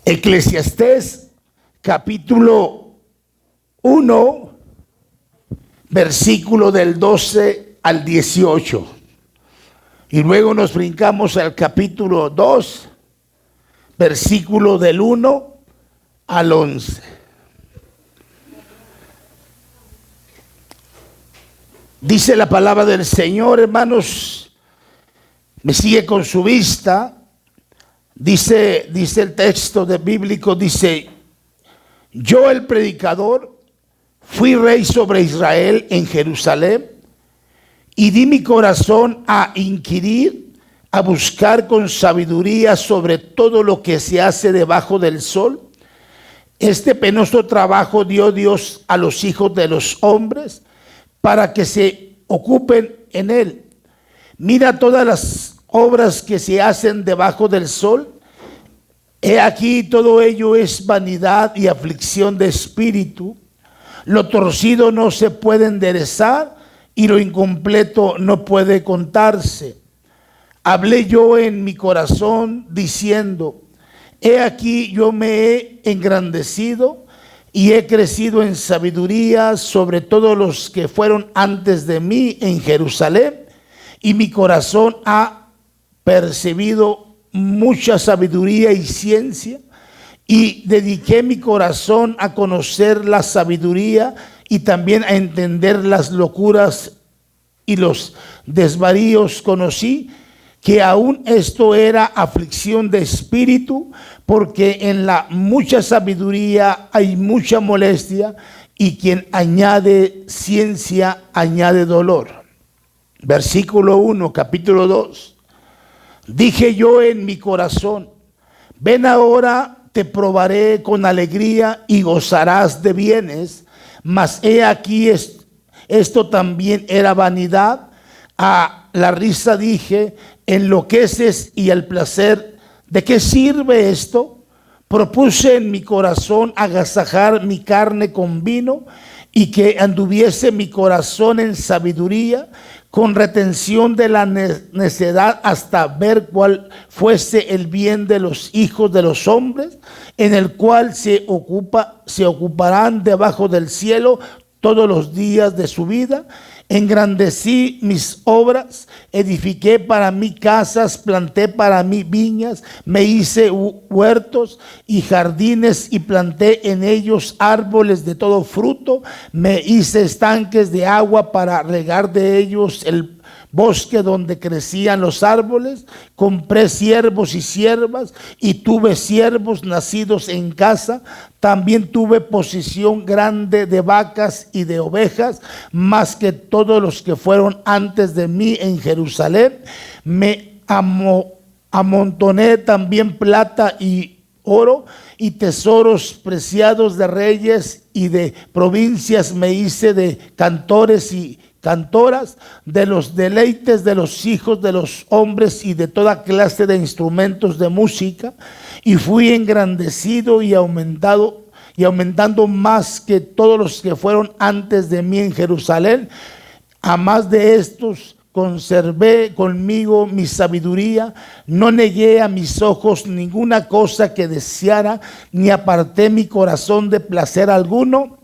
Eclesiastés capítulo 1, versículo del 12 al 18. Y luego nos brincamos al capítulo 2, versículo del 1 al 11. Dice la palabra del Señor, hermanos, me sigue con su vista. Dice el texto bíblico, dice: yo, el predicador, fui rey sobre Israel en Jerusalén y di mi corazón a inquirir, a buscar con sabiduría sobre todo lo que se hace debajo del sol. Este penoso trabajo dio Dios a los hijos de los hombres para que se ocupen en él. Mira todas las obras que se hacen debajo del sol. He aquí, todo ello es vanidad y aflicción de espíritu. Lo torcido no se puede enderezar y lo incompleto no puede contarse. Hablé yo en mi corazón diciendo: he aquí, yo me he engrandecido y he crecido en sabiduría sobre todos los que fueron antes de mí en Jerusalén, y mi corazón ha percibido mucha sabiduría y ciencia, y dediqué mi corazón a conocer la sabiduría y también a entender las locuras y los desvaríos. Conocí que aún esto era aflicción de espíritu, porque en la mucha sabiduría hay mucha molestia, y quien añade ciencia añade dolor. Versículo 1, capítulo 2. Dije yo en mi corazón: ven ahora, te probaré con alegría y gozarás de bienes. Mas he aquí, esto también era vanidad. A la risa dije: enloqueces, y al placer, ¿de qué sirve esto? Propuse en mi corazón agasajar mi carne con vino, y que anduviese mi corazón en sabiduría, con retención de la necedad, hasta ver cuál fuese el bien de los hijos de los hombres, en el cual se ocuparán debajo del cielo todos los días de su vida. Engrandecí mis obras, edifiqué para mí casas, planté para mí viñas, me hice huertos y jardines y planté en ellos árboles de todo fruto, me hice estanques de agua para regar de ellos el bosque donde crecían los árboles. Compré siervos y siervas, y tuve siervos nacidos en casa. También tuve posesión grande de vacas y de ovejas, más que todos los que fueron antes de mí en Jerusalén. Me amontoné también plata y oro y tesoros preciados de reyes y de provincias. Me hice de cantores y cantoras, de los deleites de los hijos de los hombres y de toda clase de instrumentos de música, y fui engrandecido y aumentando más que todos los que fueron antes de mí en Jerusalén. A más de estos conservé conmigo mi sabiduría, no negué a mis ojos ninguna cosa que deseara, ni aparté mi corazón de placer alguno,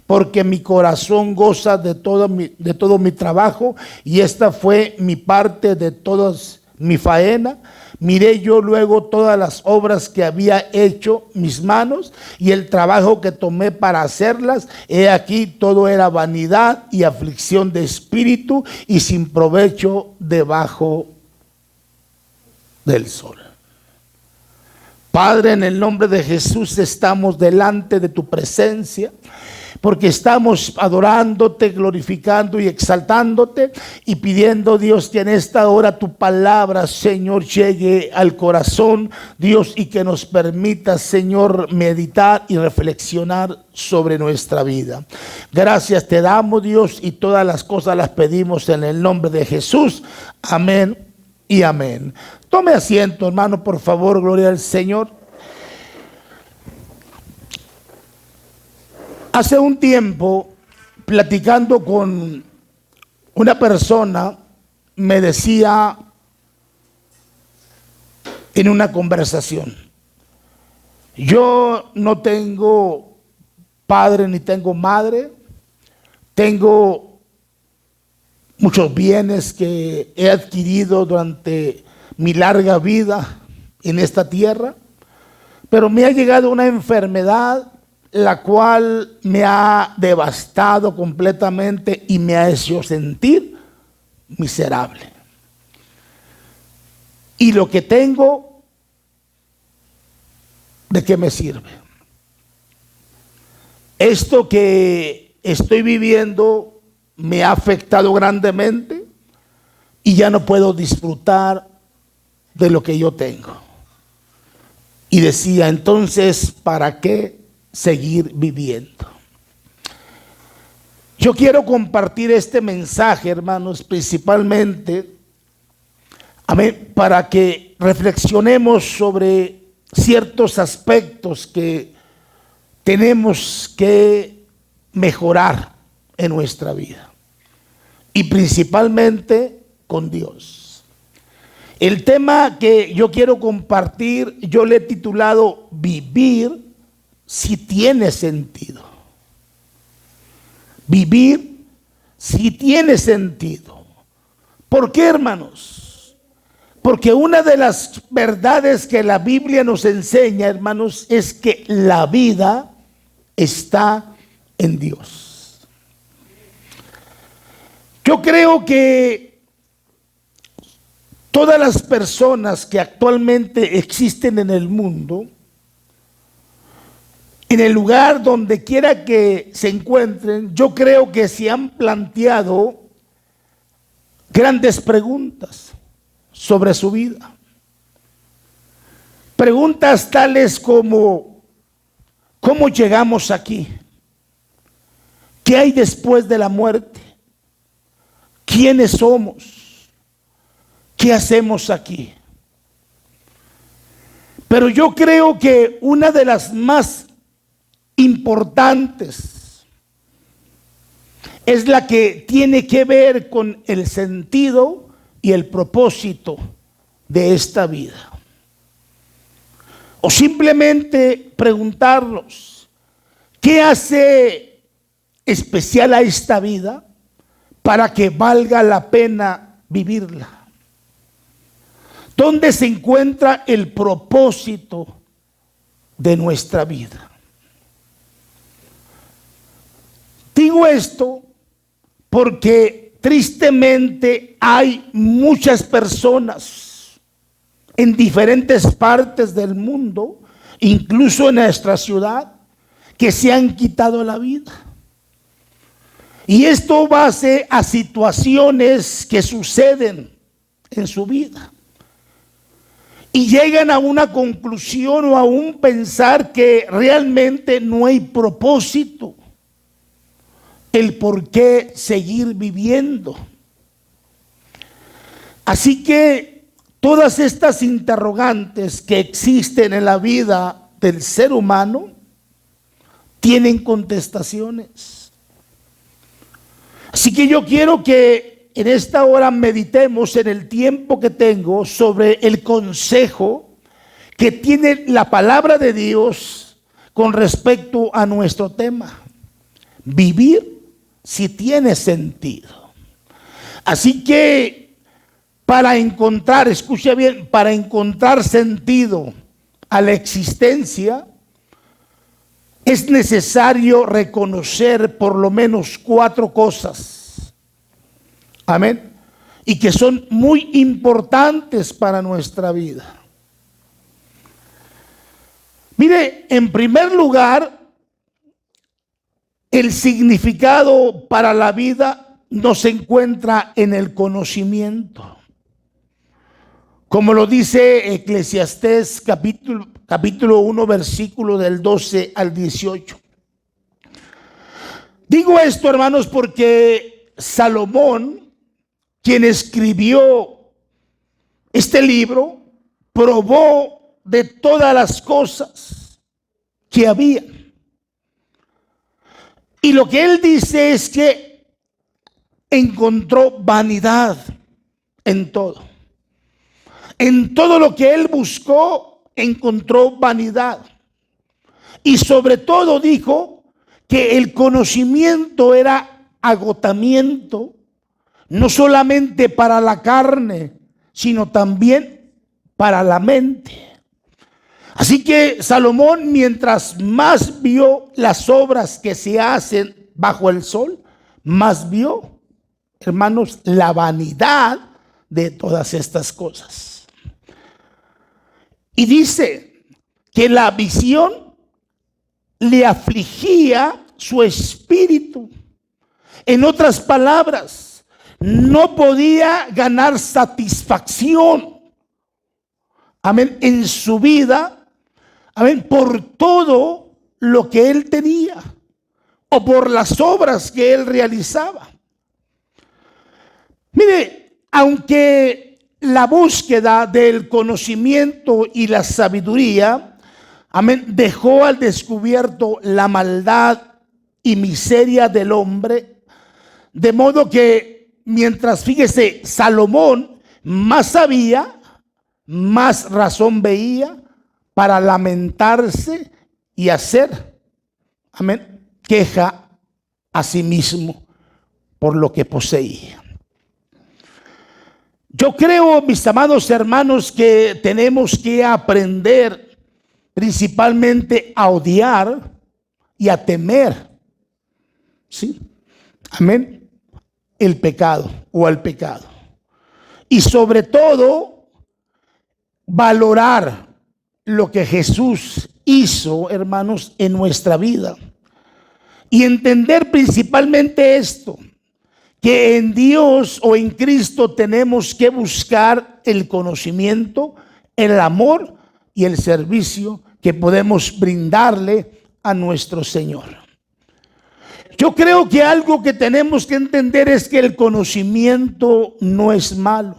porque mi corazón goza de todo mi trabajo, y esta fue mi parte de toda mi faena. Miré yo luego todas las obras que había hecho mis manos, y el trabajo que tomé para hacerlas. He aquí, todo era vanidad y aflicción de espíritu, y sin provecho debajo del sol. Padre, en el nombre de Jesús estamos delante de tu presencia, porque estamos adorándote, glorificando y exaltándote, y pidiendo, Dios, que en esta hora tu palabra, Señor, llegue al corazón, Dios, y que nos permita, Señor, meditar y reflexionar sobre nuestra vida. Gracias te damos, Dios, y todas las cosas las pedimos en el nombre de Jesús. Amén y amén. Tome asiento, hermano, por favor, gloria al Señor. Hace un tiempo, platicando con una persona, me decía en una conversación: Yo no tengo padre ni tengo madre. Tengo muchos bienes que he adquirido durante mi larga vida en esta tierra, pero me ha llegado una enfermedad la cual me ha devastado completamente y me ha hecho sentir miserable. Y lo que tengo, ¿de qué me sirve? Esto que estoy viviendo me ha afectado grandemente y ya no puedo disfrutar de lo que yo tengo. Y decía, entonces, ¿para qué seguir viviendo? Yo quiero compartir este mensaje, hermanos, principalmente, amén, para que reflexionemos sobre ciertos aspectos que tenemos que mejorar en nuestra vida y principalmente con Dios. El tema que yo quiero compartir, yo le he titulado Vivir si tiene sentido. Vivir si tiene sentido. ¿Por qué, hermanos? Porque una de las verdades que la Biblia nos enseña, hermanos, es que la vida está en Dios. Yo creo que todas las personas que actualmente existen en el mundo, en el lugar donde quiera que se encuentren, yo creo que se han planteado grandes preguntas sobre su vida. Preguntas tales como, ¿cómo llegamos aquí? ¿Qué hay después de la muerte? ¿Quiénes somos? ¿Qué hacemos aquí? Pero yo creo que una de las más importantes es la que tiene que ver con el sentido y el propósito de esta vida. O simplemente preguntarnos, ¿qué hace especial a esta vida para que valga la pena vivirla? ¿Dónde se encuentra el propósito de nuestra vida? Digo esto porque tristemente hay muchas personas en diferentes partes del mundo, incluso en nuestra ciudad, que se han quitado la vida. Y esto base a situaciones que suceden en su vida. Y llegan a una conclusión o a un pensar que realmente no hay propósito, el por qué seguir viviendo. Así que todas estas interrogantes que existen en la vida del ser humano tienen contestaciones. Así que yo quiero que en esta hora meditemos en el tiempo que tengo sobre el consejo que tiene la palabra de Dios con respecto a nuestro tema. Vivir si tiene sentido. Así que para encontrar, escucha bien, para encontrar sentido a la existencia, es necesario reconocer por lo menos 4 cosas. Amén. Y que son muy importantes para nuestra vida. Mire, en primer lugar, el significado para la vida no se encuentra en el conocimiento. Como lo dice Eclesiastés capítulo 1, versículo del 12 al 18. Digo esto, hermanos, porque Salomón, quien escribió este libro, probó de todas las cosas que había. Y lo que él dice es que encontró vanidad en todo. En todo lo que él buscó, encontró vanidad. Y sobre todo dijo que el conocimiento era agotamiento, no solamente para la carne, sino también para la mente. Así que Salomón, mientras más vio las obras que se hacen bajo el sol, más vio, hermanos, la vanidad de todas estas cosas. Y dice que la visión le afligía su espíritu. En otras palabras, no podía ganar satisfacción, amén, en su vida, amén, por todo lo que él tenía o por las obras que él realizaba. Mire, aunque la búsqueda del conocimiento y la sabiduría, amén, dejó al descubierto la maldad y miseria del hombre, de modo que mientras, fíjese, Salomón más sabía, más razón veía para lamentarse y hacer, amén, queja a sí mismo por lo que poseía. Yo creo, mis amados hermanos, que tenemos que aprender principalmente a odiar y a temer, ¿sí? Amén, el pecado o al pecado. Y sobre todo, valorar lo que Jesús hizo, hermanos, en nuestra vida. Y entender principalmente esto, que en Dios o en Cristo tenemos que buscar el conocimiento, el amor y el servicio que podemos brindarle a nuestro Señor. Yo creo que algo que tenemos que entender es que el conocimiento no es malo.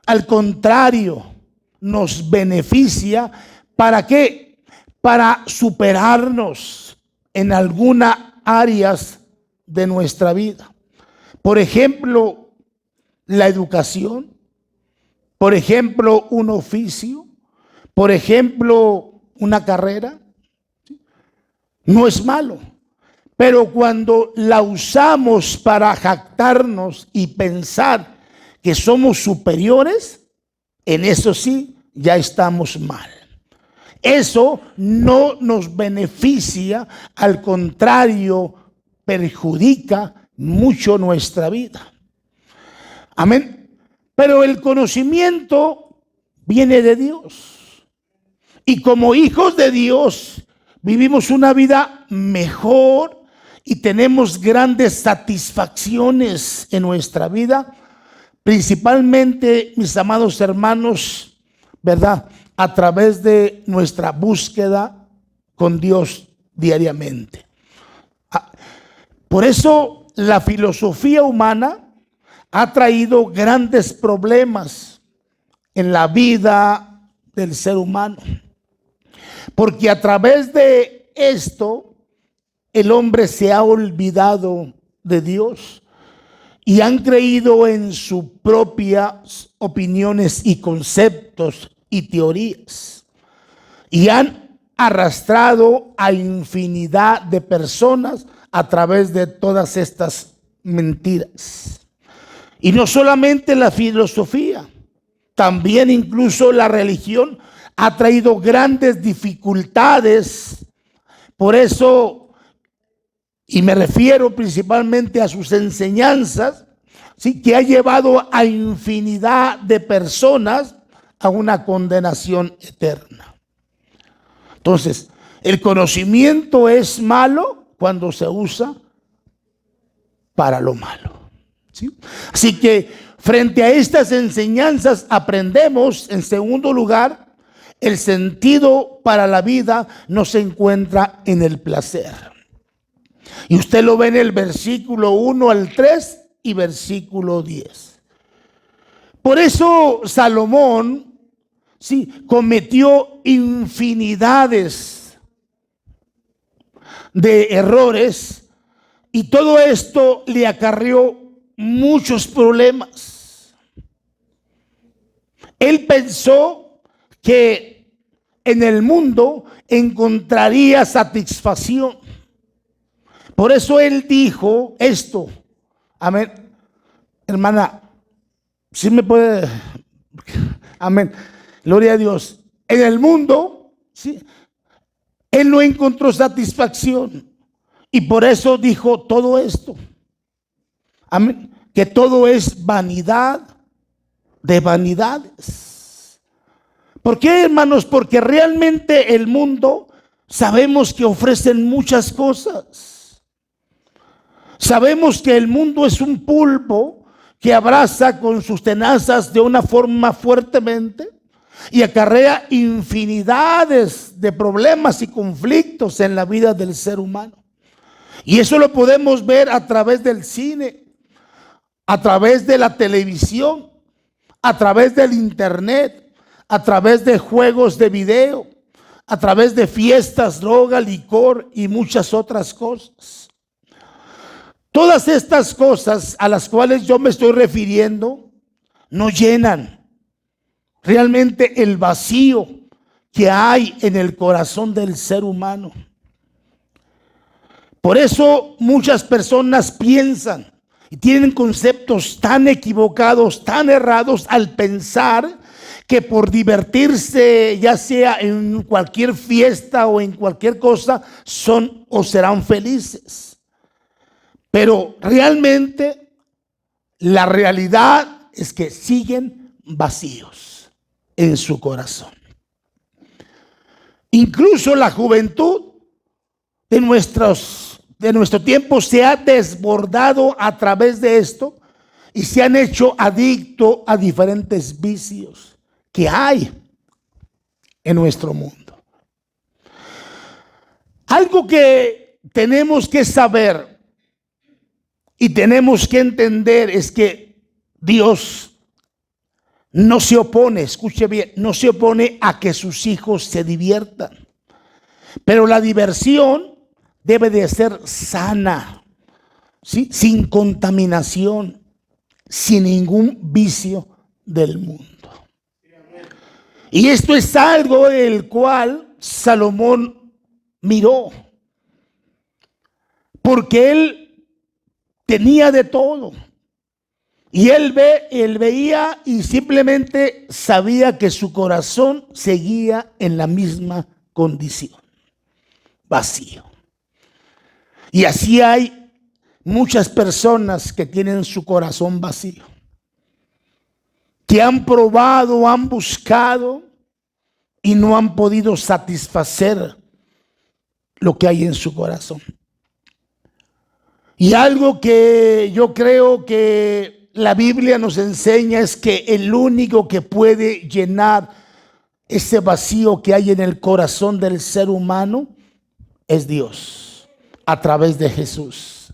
Al contrario, nos beneficia. ¿Para qué? Para superarnos en algunas áreas de nuestra vida. Por ejemplo, la educación. Por ejemplo, un oficio. Por ejemplo, una carrera. No es malo. Pero cuando la usamos para jactarnos y pensar que somos superiores, en eso sí, ya estamos mal. Eso no nos beneficia, al contrario, perjudica mucho nuestra vida. Amén. Pero el conocimiento viene de Dios. Y como hijos de Dios, vivimos una vida mejor y tenemos grandes satisfacciones en nuestra vida. Principalmente, mis amados hermanos, ¿verdad? A través de nuestra búsqueda con Dios diariamente. Por eso la filosofía humana ha traído grandes problemas en la vida del ser humano. Porque a través de esto, el hombre se ha olvidado de Dios y han creído en sus propias opiniones y conceptos y teorías. Y han arrastrado a infinidad de personas a través de todas estas mentiras. Y no solamente la filosofía, también incluso la religión ha traído grandes dificultades. Por eso, y me refiero principalmente a sus enseñanzas, ¿sí?, que ha llevado a infinidad de personas a una condenación eterna. Entonces, el conocimiento es malo cuando se usa para lo malo, ¿sí? Así que frente a estas enseñanzas aprendemos, en segundo lugar, el sentido para la vida no se encuentra en el placer. Y usted lo ve en el versículo 1 al 3 y versículo 10. Por eso Salomón, sí, cometió infinidades de errores y todo esto le acarreó muchos problemas. Él pensó que en el mundo encontraría satisfacción. Por eso él dijo esto. Amén. Hermana, ¿sí me puede? Amén. Gloria a Dios. En el mundo, ¿sí?, él no encontró satisfacción. Y por eso dijo todo esto. Amén. Que todo es vanidad de vanidades. ¿Por qué, hermanos? Porque realmente el mundo sabemos que ofrecen muchas cosas. Sabemos que el mundo es un pulpo que abraza con sus tenazas de una forma fuertemente y acarrea infinidades de problemas y conflictos en la vida del ser humano. Y eso lo podemos ver a través del cine, a través de la televisión, a través del internet, a través de juegos de video, a través de fiestas, droga, licor y muchas otras cosas. Todas estas cosas a las cuales yo me estoy refiriendo no llenan realmente el vacío que hay en el corazón del ser humano. Por eso muchas personas piensan y tienen conceptos tan equivocados, tan errados al pensar que por divertirse, ya sea en cualquier fiesta o en cualquier cosa, son o serán felices. Pero realmente la realidad es que siguen vacíos en su corazón. Incluso la juventud de nuestro tiempo se ha desbordado a través de esto y se han hecho adictos a diferentes vicios que hay en nuestro mundo. Algo que tenemos que saber y tenemos que entender es que Dios no se opone, escuche bien, no se opone a que sus hijos se diviertan. Pero la diversión debe de ser sana, ¿sí?, sin contaminación, sin ningún vicio del mundo. Y esto es algo el cual Salomón miró, porque él tenía de todo. Y él veía y simplemente sabía que su corazón seguía en la misma condición, vacío. Y así hay muchas personas que tienen su corazón vacío, que han probado, han buscado y no han podido satisfacer lo que hay en su corazón. Y algo que yo creo que la Biblia nos enseña es que el único que puede llenar ese vacío que hay en el corazón del ser humano es Dios, a través de Jesús.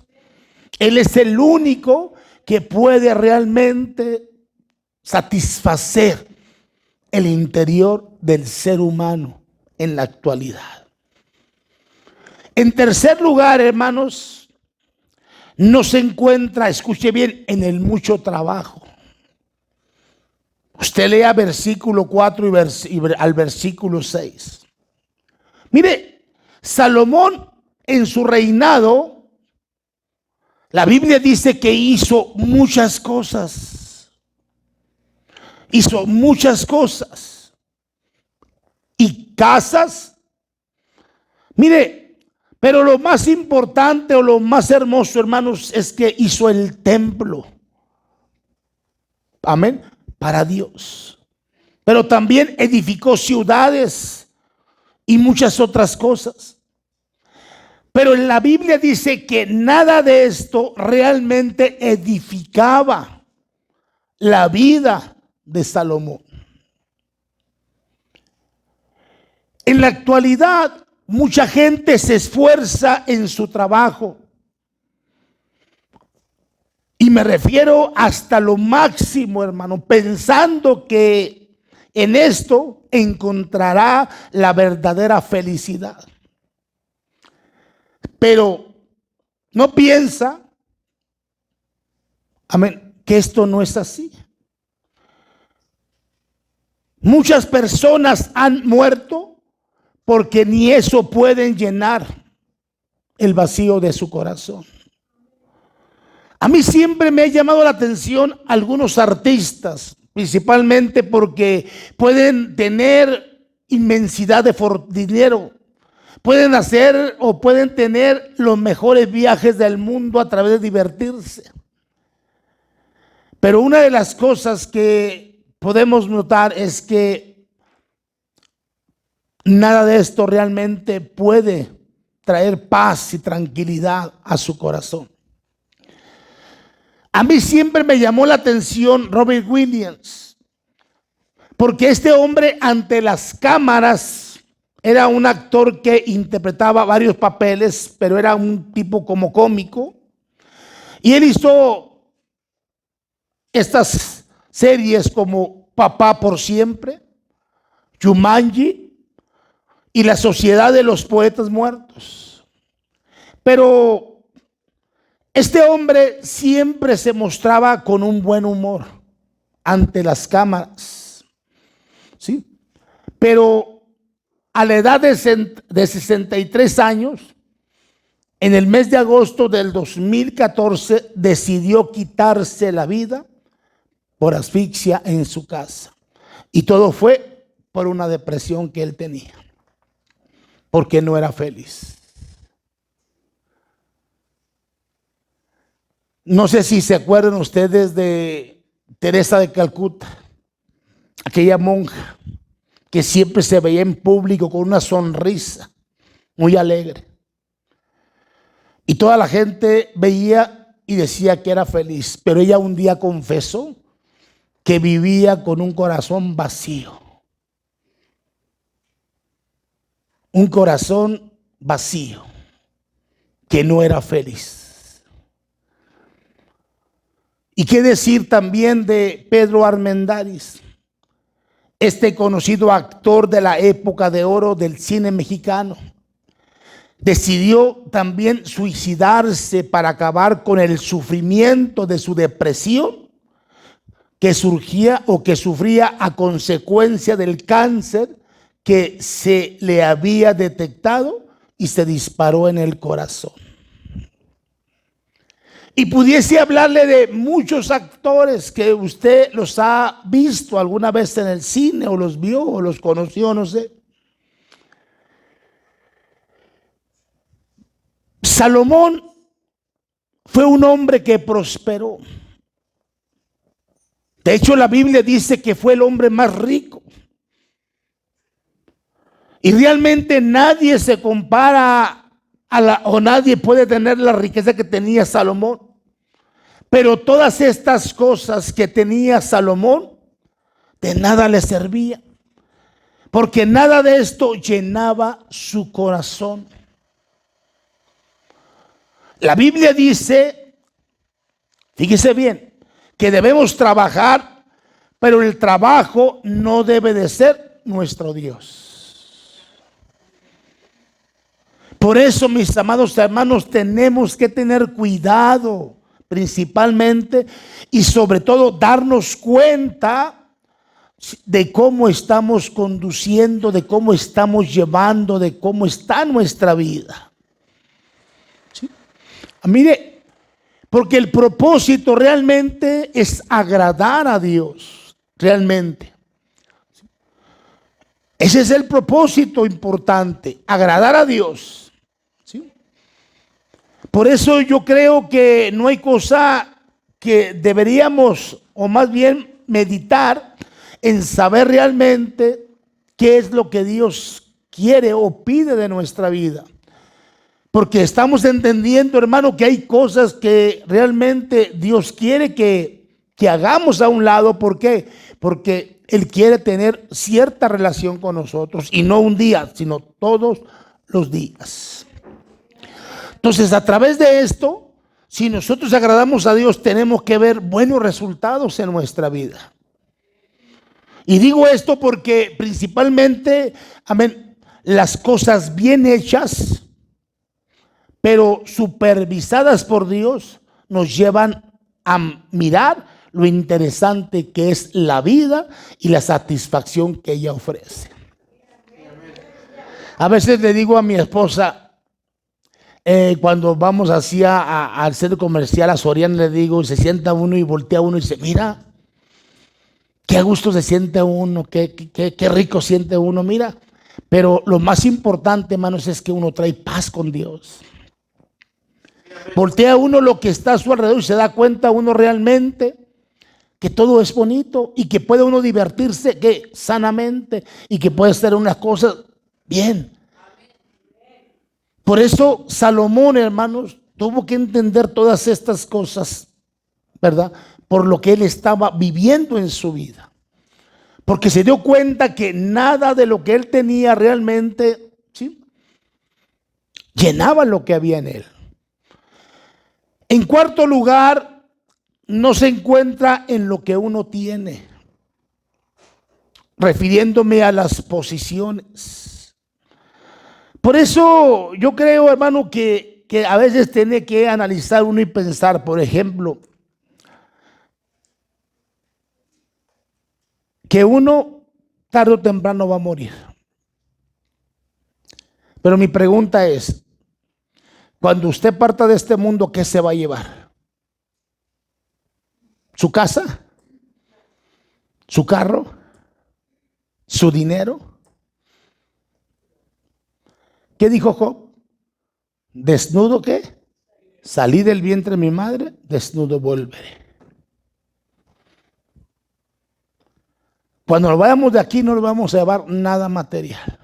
Él es el único que puede realmente satisfacer el interior del ser humano en la actualidad. En tercer lugar, hermanos, no se encuentra, escuche bien, en el mucho trabajo. Usted lea versículo 4 y al versículo 6. Mire, Salomón en su reinado, la Biblia dice que hizo muchas cosas. Hizo muchas cosas. Y casas. Mire, pero lo más importante o lo más hermoso, hermanos, es que hizo el templo. Amén. Para Dios. Pero también edificó ciudades y muchas otras cosas. Pero en la Biblia dice que nada de esto realmente edificaba la vida de Salomón. En la actualidad, mucha gente se esfuerza en su trabajo. Y me refiero hasta lo máximo, hermano, pensando que en esto encontrará la verdadera felicidad. Pero no piensa, amén, que esto no es así. Muchas personas han muerto porque ni eso pueden llenar el vacío de su corazón. A mí siempre me ha llamado la atención algunos artistas, principalmente porque pueden tener inmensidad de dinero, pueden hacer o pueden tener los mejores viajes del mundo a través de divertirse. Pero una de las cosas que podemos notar es que nada de esto realmente puede traer paz y tranquilidad a su corazón. A mí siempre me llamó la atención Robin Williams, porque este hombre ante las cámaras era un actor que interpretaba varios papeles, pero era un tipo como cómico. Y él hizo estas series como Papá por Siempre, Jumanji y La Sociedad de los Poetas Muertos. Pero este hombre siempre se mostraba con un buen humor ante las cámaras, ¿sí? Pero a la edad de 63 años, en el mes de agosto del 2014, decidió quitarse la vida por asfixia en su casa. Y todo fue por una depresión que él tenía, porque no era feliz. No sé si se acuerdan ustedes de Teresa de Calcuta, aquella monja que siempre se veía en público con una sonrisa muy alegre. Y toda la gente veía y decía que era feliz, pero ella un día confesó que vivía con un corazón vacío. Un corazón vacío, que no era feliz. ¿Y qué decir también de Pedro Armendáriz, este conocido actor de la época de oro del cine mexicano? Decidió también suicidarse para acabar con el sufrimiento de su depresión que surgía o que sufría a consecuencia del cáncer que se le había detectado y se disparó en el corazón. Y pudiese hablarle de muchos actores que usted los ha visto alguna vez en el cine, o los vio, o los conoció, no sé. Salomón fue un hombre que prosperó. De hecho, la Biblia dice que fue el hombre más rico. Y realmente nadie se compara o nadie puede tener la riqueza que tenía Salomón. Pero todas estas cosas que tenía Salomón, de nada le servía, porque nada de esto llenaba su corazón. La Biblia dice, fíjese bien, que debemos trabajar, pero el trabajo no debe de ser nuestro Dios. Por eso, mis amados hermanos, tenemos que tener cuidado principalmente y sobre todo darnos cuenta de cómo estamos conduciendo, de cómo estamos llevando, de cómo está nuestra vida. ¿Sí? Mire, porque el propósito realmente es agradar a Dios, realmente. Ese es el propósito importante, agradar a Dios. Por eso yo creo que no hay cosa que deberíamos, o más bien meditar en saber realmente qué es lo que Dios quiere o pide de nuestra vida. Porque estamos entendiendo, hermano, que hay cosas que realmente Dios quiere que hagamos a un lado. ¿Por qué? Porque Él quiere tener cierta relación con nosotros, y no un día, sino todos los días. Entonces, a través de esto, si nosotros agradamos a Dios, tenemos que ver buenos resultados en nuestra vida. Y digo esto porque principalmente, amén, las cosas bien hechas, pero supervisadas por Dios, nos llevan a mirar lo interesante que es la vida y la satisfacción que ella ofrece. A veces le digo a mi esposa, cuando vamos al centro comercial, a Soriana, le digo, y se sienta uno y voltea uno y dice, mira, qué a gusto se siente uno, qué rico siente uno, mira. Pero lo más importante, hermanos, es que uno trae paz con Dios. Voltea uno lo que está a su alrededor y se da cuenta uno realmente que todo es bonito y que puede uno divertirse sanamente y que puede hacer unas cosas bien. Por eso Salomón, hermanos, tuvo que entender todas estas cosas, ¿verdad? Por lo que él estaba viviendo en su vida. Porque se dio cuenta que nada de lo que él tenía realmente, ¿sí?, llenaba lo que había en él. En cuarto lugar, no se encuentra en lo que uno tiene, refiriéndome a las posiciones. Por eso yo creo, hermano, que a veces tiene que analizar uno y pensar, por ejemplo, que uno tarde o temprano va a morir. Pero mi pregunta es, cuando usted parta de este mundo, ¿qué se va a llevar? ¿Su casa? ¿Su carro? ¿Su dinero? ¿Qué dijo Job? ¿Desnudo qué? Salí del vientre de mi madre, desnudo volveré. Cuando nos vayamos de aquí no nos vamos a llevar nada material.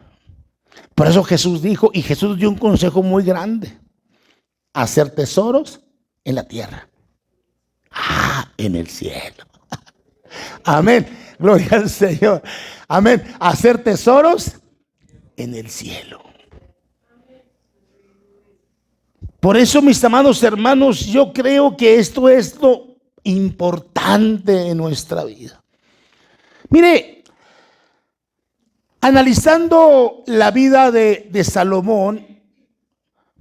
Por eso Jesús dijo, y Jesús dio un consejo muy grande: hacer tesoros en la tierra. En el cielo. Amén. Gloria al Señor. Amén. Hacer tesoros en el cielo. Por eso, mis amados hermanos, yo creo que esto es lo importante en nuestra vida. Mire, analizando la vida de Salomón,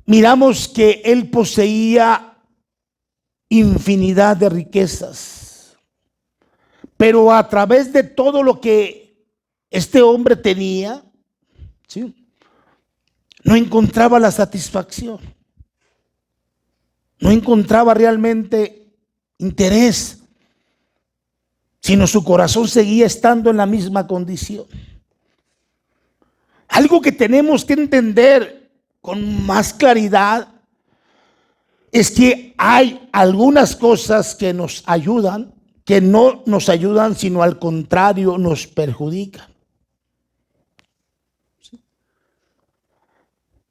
miramos que él poseía infinidad de riquezas, pero a través de todo lo que este hombre tenía, ¿sí?, no encontraba la satisfacción, no encontraba realmente interés, sino su corazón seguía estando en la misma condición. Algo que tenemos que entender con más claridad es que hay algunas cosas que nos ayudan, que no nos ayudan, sino al contrario, nos perjudican.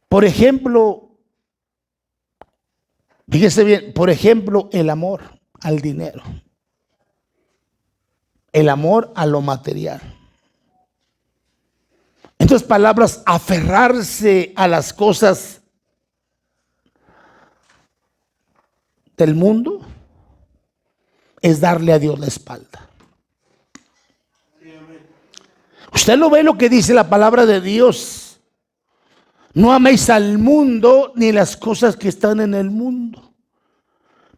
Por ejemplo, fíjese bien, por ejemplo, el amor al dinero, el amor a lo material. En otras palabras, aferrarse a las cosas del mundo es darle a Dios la espalda. Usted lo ve lo que dice la palabra de Dios: no améis al mundo ni las cosas que están en el mundo,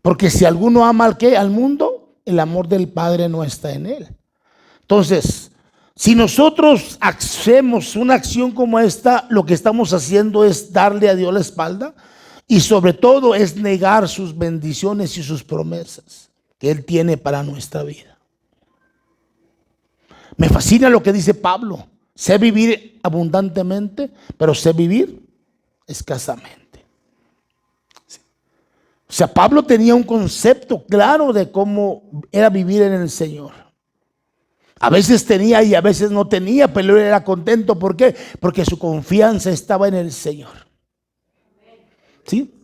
porque si alguno ama al mundo, el amor del Padre no está en él. Entonces, si nosotros hacemos una acción como esta, lo que estamos haciendo es darle a Dios la espalda, y sobre todo es negar sus bendiciones y sus promesas que Él tiene para nuestra vida. Me fascina lo que dice Pablo: sé vivir abundantemente, pero sé vivir escasamente. O sea, Pablo tenía un concepto claro de cómo era vivir en el Señor. A veces tenía y a veces no tenía, pero él era contento. ¿Por qué? Porque su confianza estaba en el Señor. ¿Sí?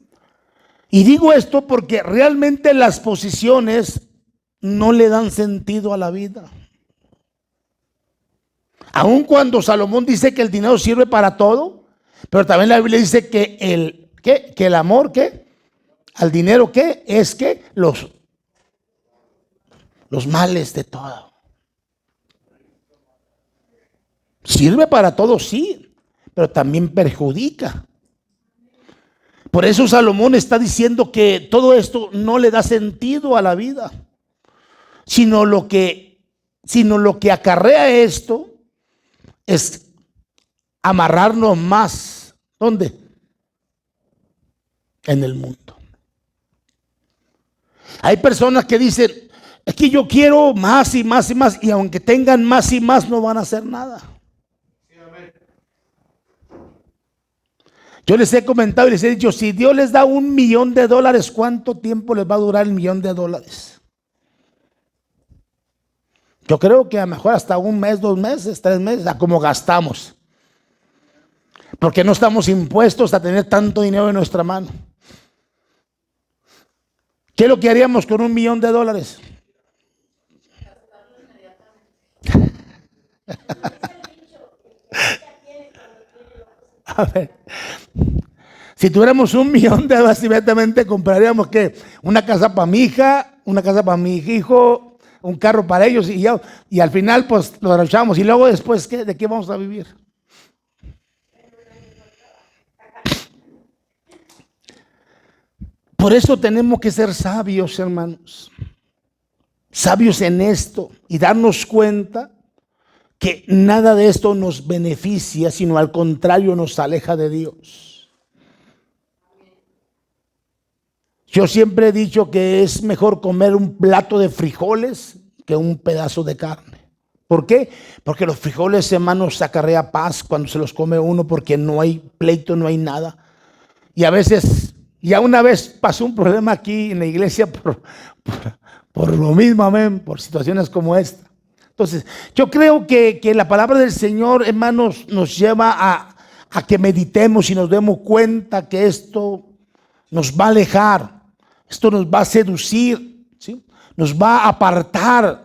Y digo esto porque realmente las posiciones no le dan sentido a la vida. Aun cuando Salomón dice que el dinero sirve para todo, pero también la Biblia dice que el amor al dinero es los males de todo. Sirve para todo, sí, pero también perjudica. Por eso Salomón está diciendo que todo esto no le da sentido a la vida, sino lo que acarrea esto es amarrarnos más. ¿Dónde? En el mundo. Hay personas que dicen, es que yo quiero más y más y más, y aunque tengan más y más no van a hacer nada. Yo les he comentado y les he dicho, si Dios les da $1,000,000, ¿cuánto tiempo les va a durar el $1,000,000? Yo creo que a lo mejor hasta 1 mes, 2 meses, 3 meses, a como gastamos. Porque no estamos impuestos a tener tanto dinero en nuestra mano. ¿Qué es lo que haríamos con $1,000,000? A ver, si tuviéramos $1,000,000, inmediatamente compraríamos ¿qué? Una casa para mi hija, una casa para mi hijo, un carro para ellos y ya, y al final pues lo arrochamos y luego después ¿qué? ¿De qué vamos a vivir? Por eso tenemos que ser sabios, hermanos, sabios en esto y darnos cuenta que nada de esto nos beneficia, sino al contrario nos aleja de Dios. Yo siempre he dicho que es mejor comer un plato de frijoles que un pedazo de carne. ¿Por qué? Porque los frijoles, hermanos, acarrea paz cuando se los come uno, porque no hay pleito, no hay nada. Y a veces, ya una vez pasó un problema aquí en la iglesia por lo mismo, amén, por situaciones como esta. Entonces, yo creo que la palabra del Señor, hermanos, nos lleva a que meditemos y nos demos cuenta que esto nos va a alejar, esto nos va a seducir, ¿sí? Nos va a apartar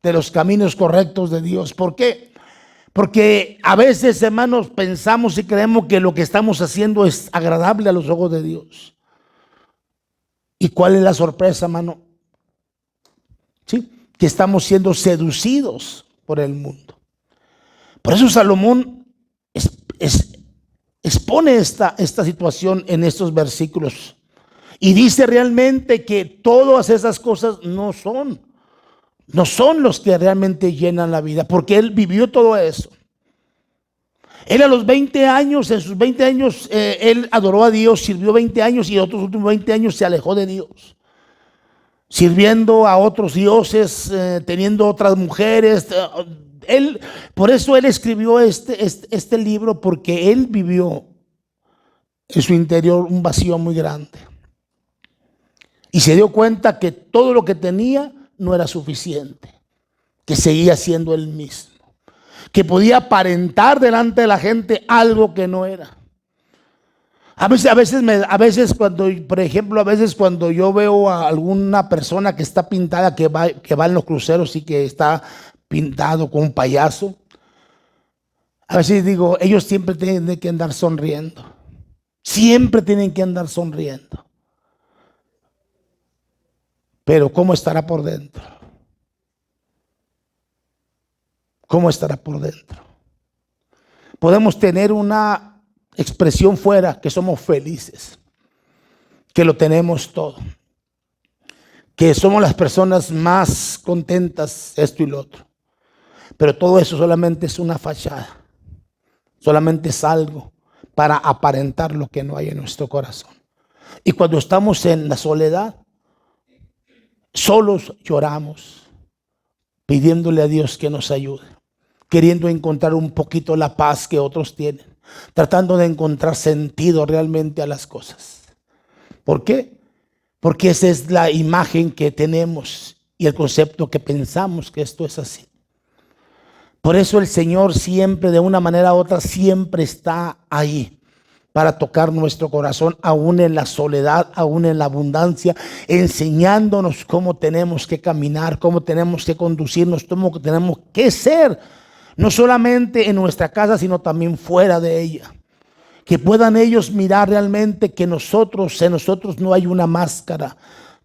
de los caminos correctos de Dios. ¿Por qué? Porque a veces, hermanos, pensamos y creemos que lo que estamos haciendo es agradable a los ojos de Dios. ¿Y cuál es la sorpresa, hermano? ¿Sí? Que estamos siendo seducidos por el mundo. Por eso Salomón expone esta situación en estos versículos y dice realmente que todas esas cosas no son los que realmente llenan la vida, porque él vivió todo eso. Él a los 20 años, en sus 20 años, él adoró a Dios, sirvió 20 años y otros últimos 20 años se alejó de Dios, sirviendo a otros dioses, teniendo otras mujeres. Por eso él escribió este libro, porque él vivió en su interior un vacío muy grande. Y se dio cuenta que todo lo que tenía no era suficiente, que seguía siendo él mismo, que podía aparentar delante de la gente algo que no era. A veces cuando, por ejemplo, a veces cuando yo veo a alguna persona que está pintada, que va en los cruceros y que está pintado con un payaso, a veces digo, ellos siempre tienen que andar sonriendo. Siempre tienen que andar sonriendo. Pero ¿cómo estará por dentro? ¿Cómo estará por dentro? Podemos tener una expresión fuera que somos felices, que lo tenemos todo, que somos las personas más contentas, esto y lo otro. Pero todo eso solamente es una fachada, solamente es algo para aparentar lo que no hay en nuestro corazón. Y cuando estamos en la soledad, solos lloramos, pidiéndole a Dios que nos ayude, queriendo encontrar un poquito la paz que otros tienen, tratando de encontrar sentido realmente a las cosas. ¿Por qué? Porque esa es la imagen que tenemos y el concepto que pensamos que esto es así. Por eso el Señor siempre, de una manera u otra, siempre está ahí para tocar nuestro corazón, aún en la soledad, aún en la abundancia, enseñándonos cómo tenemos que caminar, cómo tenemos que conducirnos, cómo tenemos que ser, no solamente en nuestra casa, sino también fuera de ella. Que puedan ellos mirar realmente que en nosotros no hay una máscara,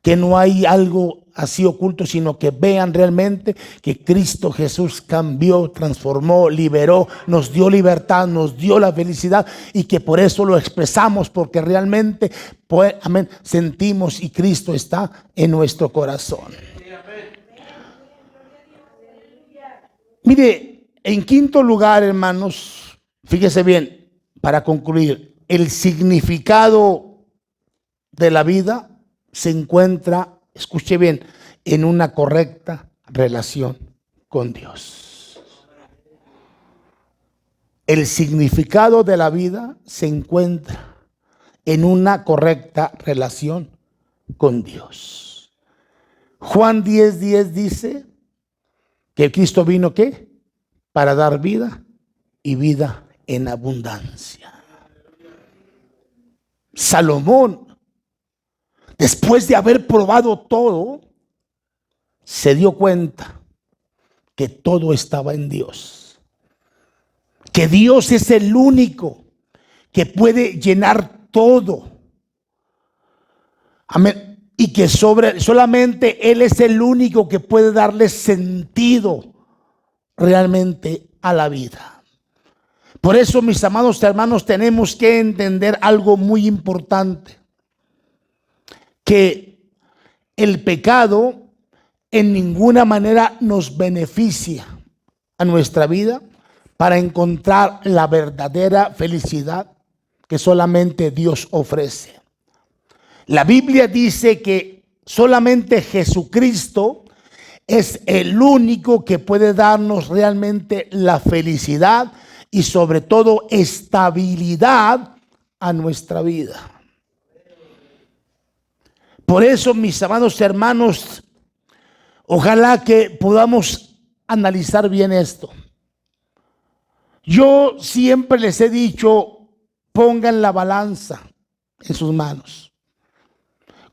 que no hay algo así oculto, sino que vean realmente que Cristo Jesús cambió, transformó, liberó, nos dio libertad, nos dio la felicidad, y que por eso lo expresamos, porque realmente, pues, amén, sentimos y Cristo está en nuestro corazón. Mire, en quinto lugar, hermanos, Fíjese bien, para concluir, el significado de la vida se encuentra, escuche bien, en una correcta relación con Dios. El significado de la vida se encuentra en una correcta relación con Dios. Juan 10:10 dice que Cristo vino, ¿qué? Para dar vida y vida en abundancia. Salomón, después de haber probado todo, se dio cuenta que todo estaba en Dios. Que Dios es el único que puede llenar todo. Amén. Y que solamente Él es el único que puede darle sentido realmente a la vida. Por eso, mis amados hermanos, tenemos que entender algo muy importante. Que el pecado en ninguna manera nos beneficia a nuestra vida para encontrar la verdadera felicidad que solamente Dios ofrece. La Biblia dice que solamente Jesucristo es el único que puede darnos realmente la felicidad y sobre todo estabilidad a nuestra vida. Por eso, mis amados hermanos, ojalá que podamos analizar bien esto. Yo siempre les he dicho, pongan la balanza en sus manos.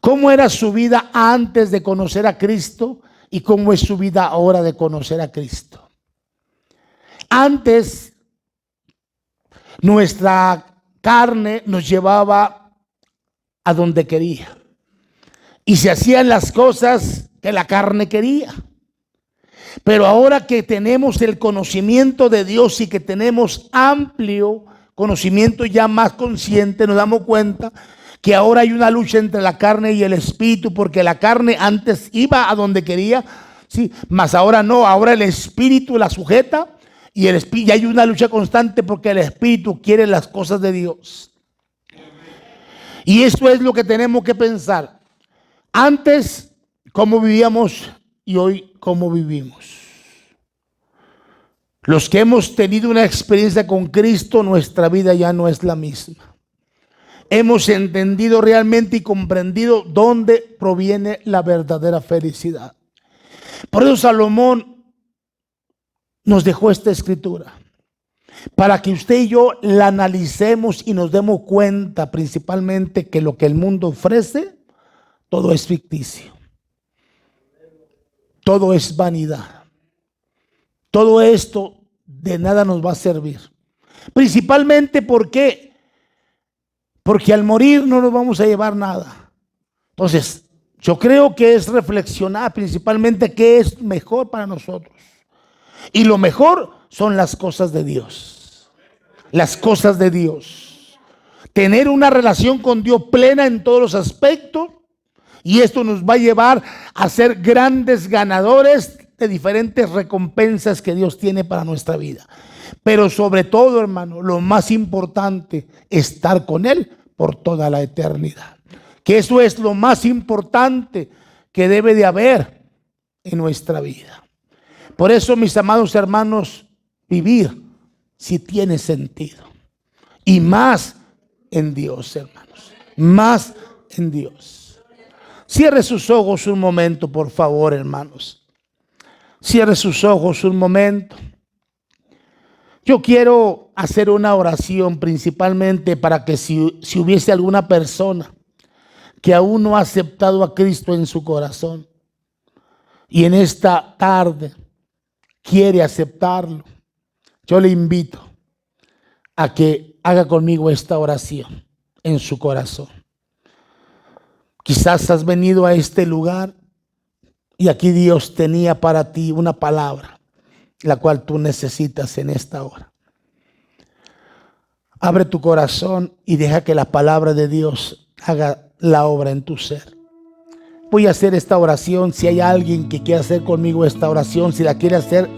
¿Cómo era su vida antes de conocer a Cristo y cómo es su vida ahora de conocer a Cristo? Antes, nuestra carne nos llevaba a donde quería y se hacían las cosas que la carne quería. Pero ahora que tenemos el conocimiento de Dios y que tenemos amplio conocimiento ya más consciente, nos damos cuenta que ahora hay una lucha entre la carne y el espíritu, porque la carne antes iba a donde quería, sí, mas ahora no, ahora el espíritu la sujeta y el espíritu, y hay una lucha constante porque el espíritu quiere las cosas de Dios. Y eso es lo que tenemos que pensar. Antes, cómo vivíamos y hoy, cómo vivimos. Los que hemos tenido una experiencia con Cristo, nuestra vida ya no es la misma. Hemos entendido realmente y comprendido dónde proviene la verdadera felicidad. Por eso Salomón nos dejó esta escritura, para que usted y yo la analicemos y nos demos cuenta principalmente que lo que el mundo ofrece, todo es ficticio. Todo es vanidad. Todo esto de nada nos va a servir. Principalmente porque al morir no nos vamos a llevar nada. Entonces, yo creo que es reflexionar principalmente qué es mejor para nosotros. Y lo mejor son las cosas de Dios. Las cosas de Dios. Tener una relación con Dios plena en todos los aspectos. Y esto nos va a llevar a ser grandes ganadores de diferentes recompensas que Dios tiene para nuestra vida. Pero sobre todo, hermano, lo más importante es estar con Él por toda la eternidad. Que eso es lo más importante que debe de haber en nuestra vida. Por eso, mis amados hermanos, vivir sí tiene sentido. Y más en Dios, hermanos. Más en Dios. Cierre sus ojos un momento, por favor, hermanos. Cierre sus ojos un momento. Yo quiero hacer una oración principalmente para que si hubiese alguna persona que aún no ha aceptado a Cristo en su corazón y en esta tarde quiere aceptarlo, yo le invito a que haga conmigo esta oración en su corazón. Quizás has venido a este lugar y aquí Dios tenía para ti una palabra, la cual tú necesitas en esta hora. Abre tu corazón y deja que la palabra de Dios haga la obra en tu ser. Voy a hacer esta oración. Si hay alguien que quiera hacer conmigo esta oración, si la quiere hacer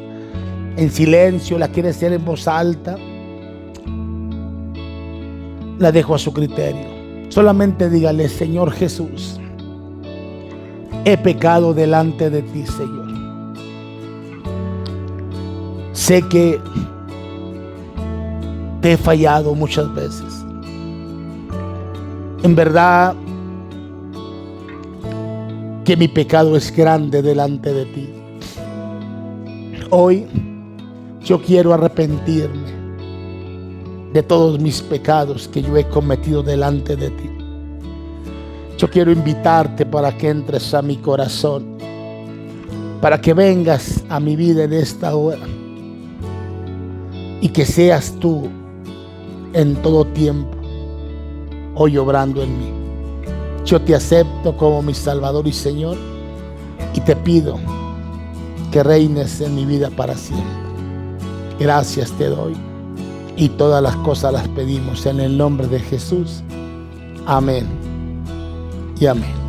en silencio, la quiere hacer en voz alta, la dejo a su criterio. Solamente dígale: Señor Jesús, he pecado delante de ti, Señor. Sé que te he fallado muchas veces. En verdad que mi pecado es grande delante de ti. Hoy yo quiero arrepentirme de todos mis pecados que yo he cometido delante de ti. Yo quiero invitarte para que entres a mi corazón, para que vengas a mi vida en esta hora y que seas tú en todo tiempo hoy obrando en mí. Yo te acepto como mi Salvador y Señor y te pido que reines en mi vida para siempre. Gracias te doy y todas las cosas las pedimos en el nombre de Jesús. Amén y amén.